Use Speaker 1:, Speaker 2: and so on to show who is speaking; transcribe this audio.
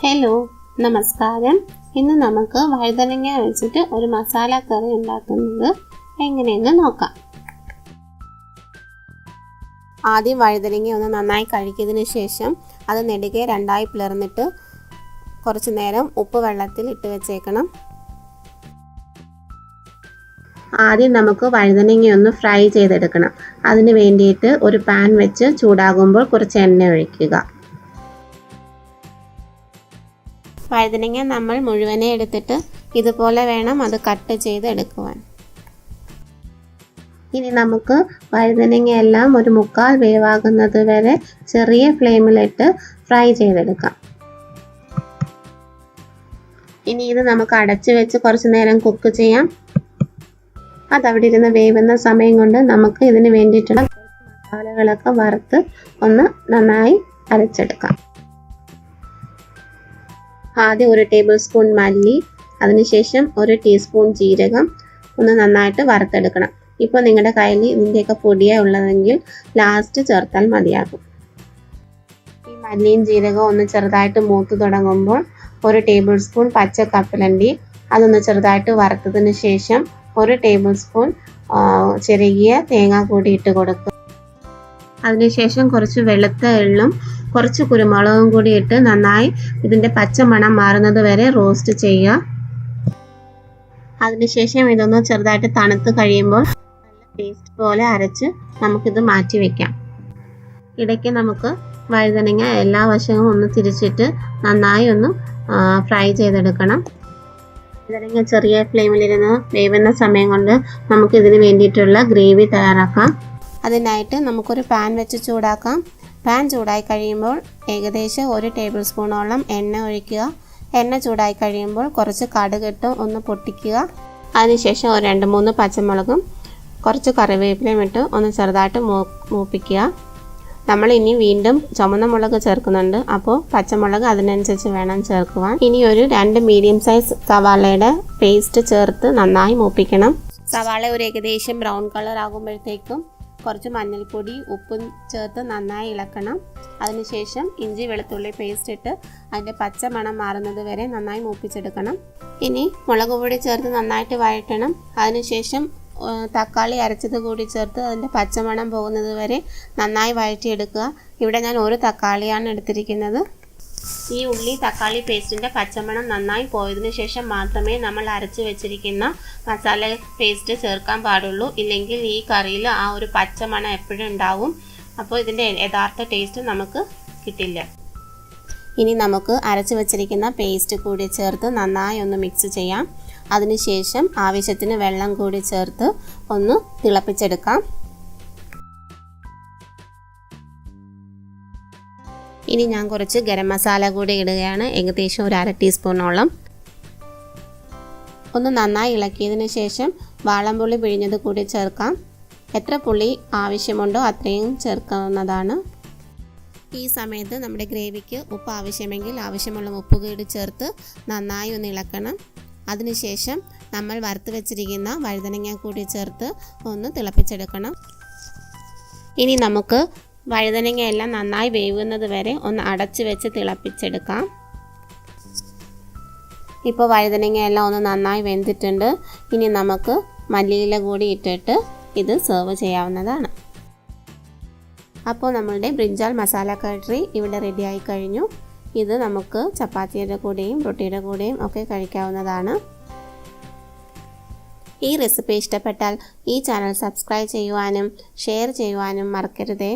Speaker 1: Hello, നമസ്കാരം. ഇന്ന് നമുക്ക് വഴുതനങ്ങ വെച്ചിട്ട് ഒരു മസാല കറി ഉണ്ടാക്കുന്നത് എങ്ങനെയെന്ന് നോക്കാം. ആദ്യം വഴുതനങ്ങ ഒന്ന് നന്നായി കഴുകിയതിന് ശേഷം അത് നെടുകെ രണ്ടായി പിളർന്നിട്ട് കുറച്ച് നേരം ഉപ്പ് വെള്ളത്തിൽ ഇട്ട് വെച്ചേക്കണം. ആദ്യം നമുക്ക് വഴുതനങ്ങ ഒന്ന് ഫ്രൈ ചെയ്തെടുക്കണം. അതിന് വേണ്ടിയിട്ട് ഒരു പാൻ വെച്ച് ചൂടാകുമ്പോൾ കുറച്ച് എണ്ണ ഒഴിക്കുക. വഴുതനങ്ങ നമ്മൾ മുഴുവനെ എടുത്തിട്ട് ഇതുപോലെ വേണം അത് കട്ട് ചെയ്ത് എടുക്കുവാൻ. ഇനി നമുക്ക് വഴുതനങ്ങ എല്ലാം ഒരു 1/4 വേവാകുന്നത് വരെ ചെറിയ ഫ്ലെയിമിലിട്ട് ഫ്രൈ ചെയ്തെടുക്കാം. ഇനി ഇത് നമുക്ക് അടച്ചു വെച്ച് കുറച്ച് നേരം കുക്ക് ചെയ്യാം. അതവിടെ ഇരുന്ന് വേവുന്ന സമയം കൊണ്ട് നമുക്ക് ഇതിന് വേണ്ടിയിട്ടുള്ള മസാലകളൊക്കെ വറുത്ത് ഒന്ന് നന്നായി അരച്ചെടുക്കാം. ആദ്യം 1 ടേബിൾ സ്പൂൺ മല്ലി, അതിനുശേഷം 1 ടീസ്പൂൺ ജീരകം ഒന്ന് നന്നായിട്ട് വറുത്തെടുക്കണം. ഇപ്പോൾ നിങ്ങളുടെ കയ്യിൽ ഇതിൻ്റെയൊക്കെ പൊടിയാണ് ഉള്ളതെങ്കിൽ ലാസ്റ്റ് ചേർത്താൽ മതിയാകും. ഈ മല്ലിയും ജീരകവും ഒന്ന് ചെറുതായിട്ട് മൂത്ത് തുടങ്ങുമ്പോൾ 1 ടേബിൾ സ്പൂൺ പച്ച കപ്പലണ്ടി അതൊന്ന് ചെറുതായിട്ട് വറുത്തതിന് ശേഷം 1 ടേബിൾ സ്പൂൺ ചെറിയ തേങ്ങ കൂടി ഇട്ട് കൊടുക്കുക. അതിനുശേഷം കുറച്ച് വെളുത്ത എള്ളും കുറച്ച് കുരുമുളകും കൂടി ഇട്ട് നന്നായി ഇതിൻ്റെ പച്ചമണം മാറുന്നത് വരെ റോസ്റ്റ് ചെയ്യുക. അതിനുശേഷം ഇതൊന്ന് ചെറുതായിട്ട് തണുത്ത് കഴിയുമ്പോൾ നല്ല പേസ്റ്റ് പോലെ അരച്ച് നമുക്കിത് മാറ്റി വയ്ക്കാം. ഇടയ്ക്ക് നമുക്ക് വഴുതനങ്ങ എല്ലാ വശവും ഒന്ന് തിരിച്ചിട്ട് നന്നായി ഒന്ന് ഫ്രൈ ചെയ്തെടുക്കണം. വഴുതനങ്ങ ചെറിയ ഫ്ലെയിമിലിരുന്ന് വേവുന്ന സമയം കൊണ്ട് നമുക്കിതിന് വേണ്ടിയിട്ടുള്ള ഗ്രേവി തയ്യാറാക്കാം. അതിനായിട്ട് നമുക്കൊരു പാൻ വെച്ച് ചൂടാക്കാം. പാൻ ചൂടായി കഴിയുമ്പോൾ ഏകദേശം 1 ടേബിൾ സ്പൂണോളം എണ്ണ ഒഴിക്കുക. എണ്ണ ചൂടായി കഴിയുമ്പോൾ കുറച്ച് കടുകിട്ട് ഒന്ന് പൊട്ടിക്കുക. അതിനുശേഷം 2-3 പച്ചമുളകും കുറച്ച് കറിവേപ്പിലയും ഇട്ട് ഒന്ന് ചെറുതായിട്ട് മൂപ്പിക്കുക. നമ്മൾ ഇനി വീണ്ടും ചുവന്ന മുളക് ചേർക്കുന്നുണ്ട്, അപ്പോൾ പച്ചമുളക് അതിനനുസരിച്ച് വേണം ചേർക്കുവാൻ. ഇനി ഒരു 2 മീഡിയം സൈസ് സവാളയുടെ പേസ്റ്റ് ചേർത്ത് നന്നായി മൂപ്പിക്കണം. സവാള ഒരു ഏകദേശം ബ്രൗൺ കളർ ആകുമ്പോഴത്തേക്കും കുറച്ച് മഞ്ഞൾപ്പൊടി ഉപ്പും ചേർത്ത് നന്നായി ഇളക്കണം. അതിനുശേഷം ഇഞ്ചി വെളുത്തുള്ളി പേസ്റ്റ് ഇട്ട് അതിൻ്റെ പച്ച മണം മാറുന്നത് വരെ നന്നായി മൂപ്പിച്ചെടുക്കണം. ഇനി മുളക് പൊടി ചേർത്ത് നന്നായിട്ട് വഴറ്റണം. അതിനുശേഷം തക്കാളി അരച്ചത് കൂടി ചേർത്ത് അതിൻ്റെ പച്ചമണം പോകുന്നത് വരെ നന്നായി വഴറ്റിയെടുക്കുക. ഇവിടെ ഞാൻ 1 തക്കാളിയാണ് എടുത്തിരിക്കുന്നത്. ഈ ഉള്ളി തക്കാളി പേസ്റ്റിൻ്റെ പച്ചമണം നന്നായി പോയതിനു ശേഷം മാത്രമേ നമ്മൾ അരച്ച് വെച്ചിരിക്കുന്ന മസാല പേസ്റ്റ് ചേർക്കാൻ പാടുള്ളൂ. ഇല്ലെങ്കിൽ ഈ കറിയിൽ ആ ഒരു പച്ചമണം എപ്പോഴും ഉണ്ടാവും. അപ്പോൾ ഇതിൻ്റെ യഥാർത്ഥ ടേസ്റ്റ് നമുക്ക് കിട്ടില്ല. ഇനി നമുക്ക് അരച്ച് വെച്ചിരിക്കുന്ന പേസ്റ്റ് കൂടി ചേർത്ത് നന്നായി ഒന്ന് മിക്സ് ചെയ്യാം. അതിനുശേഷം ആവശ്യത്തിന് വെള്ളം കൂടി ചേർത്ത് ഒന്ന് തിളപ്പിച്ചെടുക്കാം. ഇനി ഞാൻ കുറച്ച് ഗരം മസാല കൂടി ഇടുകയാണ്, ഏകദേശം ഒരു 1/2 ടീസ്പൂണോളം. ഒന്ന് നന്നായി ഇളക്കിയതിന് ശേഷം വാളംപുളി പിഴിഞ്ഞത് കൂടി ചേർക്കാം. എത്ര പുളി ആവശ്യമുണ്ടോ അത്രയും ചേർക്കാവുന്നതാണ്. ഈ സമയത്ത് നമ്മുടെ ഗ്രേവിക്ക് ഉപ്പ് ആവശ്യമെങ്കിൽ ആവശ്യമുള്ള ഉപ്പ് കൂടി ചേർത്ത് നന്നായി ഒന്ന് ഇളക്കണം. അതിനുശേഷം നമ്മൾ വറുത്ത് വെച്ചിരിക്കുന്ന വഴുതനങ്ങ കൂടി ചേർത്ത് ഒന്ന് തിളപ്പിച്ചെടുക്കണം. ഇനി നമുക്ക് വഴുതനങ്ങ എല്ലാം നന്നായി വേവുന്നത് വരെ ഒന്ന് അടച്ചു വെച്ച് തിളപ്പിച്ചെടുക്കാം. ഇപ്പോൾ വഴുതനങ്ങ എല്ലാം ഒന്ന് നന്നായി വെന്തിട്ടുണ്ട്. ഇനി നമുക്ക് മല്ലിയില കൂടി ഇട്ടിട്ട് ഇത് സെർവ് ചെയ്യാവുന്നതാണ്. അപ്പോൾ നമ്മളുടെ ബ്രിഞ്ചാൽ മസാല കറി ഇവിടെ റെഡിയായി കഴിഞ്ഞു. ഇത് നമുക്ക് ചപ്പാത്തിയുടെ കൂടെയും റൊട്ടിയുടെ കൂടെയും ഒക്കെ കഴിക്കാവുന്നതാണ്. ഈ റെസിപ്പി ഇഷ്ടപ്പെട്ടാൽ ഈ ചാനൽ സബ്സ്ക്രൈബ് ചെയ്യുവാനും ഷെയർ ചെയ്യുവാനും മറക്കരുതേ.